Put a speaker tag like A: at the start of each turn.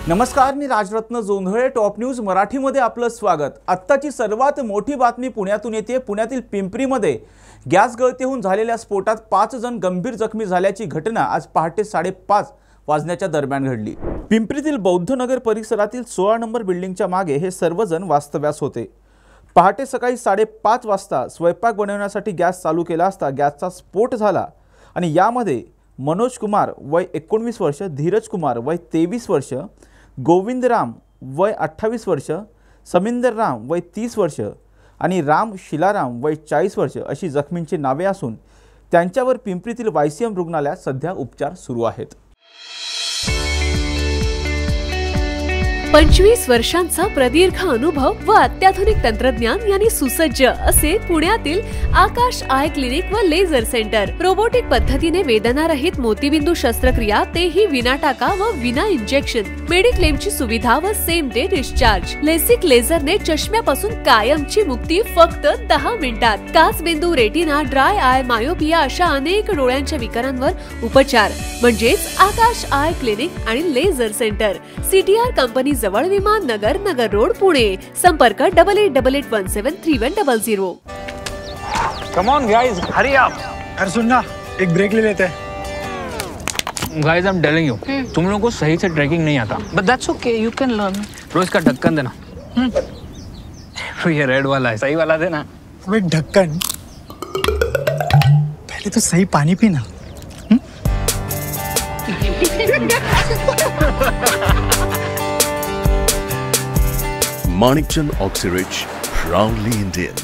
A: नमस्कार, मी Rajratna Jondhale. Top news मराठीमध्ये आपलं स्वागत. आत्ताची सर्वात मोठी बातमी पुण्यातून येते. पुण्यातील पिंपरीमध्ये गॅस गळती होऊन झालेल्या स्फोटात 5 जण गंभीर जखमी झाल्याची घटना आज पहाटे 5:30 वाजण्याच्या दरम्यान घडली. पिंपरीतील बौद्धनगर परिसरातील 16 नंबर बिल्डिंगच्या मागे हे सर्वजण वास्तव्यास होते. पहाटे सकाळी 5:30 वाजता स्वयंपाक बनवण्यासाठी गॅस चालू केला असता गॅसचा स्फोट झाला आणि यामध्ये मनोज कुमार वय 19 वर्ष, धीरज कुमार वय 23 वर्ष, गोविंद राम वय 28 वर्ष, समिंदर राम वय 30 वर्ष आणि राम शिलाराम वय 40 वर्ष अशी जखमींची नावे असून त्यांच्यावर पिंपरीतील YCM रुग्णालयात सध्या उपचार सुरू आहेत.
B: 25 वर्षांचा प्रदीर्घ अनुभव व अत्याधुनिक तंत्रज्ञान यांनी सुसज्ज असे पुण्यातील आकाश आय क्लिनिक व लेझर सेंटर. रोबोटिक पद्धतीने वेदनारहित मोतीबिंदू शस्त्रक्रिया, तेही विना टाका व विना इंजेक्शन. मेडिक्लेमची सुविधा व सेम डे डिस्चार्ज. लेसिक लेझरने चष्म्यापासून कायमची मुक्ती फक्त 10 मिनिटात. काचबिंदू, रेटिना, ड्राय आय, मायोपिया अशा अनेक डोळ्यांच्या विकारांवर उपचार म्हणजेच आकाश आय क्लिनिक आणि लेझर सेंटर. CTR कंपनी जवळ, विमान नगर, नगर रोड, पुणे. संपर्क 8888173100.
C: Come on guys, hurry up.
D: यार सुन ना, एक ब्रेक ले लेते हैं.
C: Guys, I'm telling you, तुम लोगों को सही से ट्रैकिंग नहीं आता.
E: But that's okay, you can learn.
C: रोज का ढक्कन देना. ये रेड वाला है, सही वाला देना.
D: अबे ढक्कन, पहले तो सही पानी पीना.
F: Manikchand Oxyrich, proudly Indian.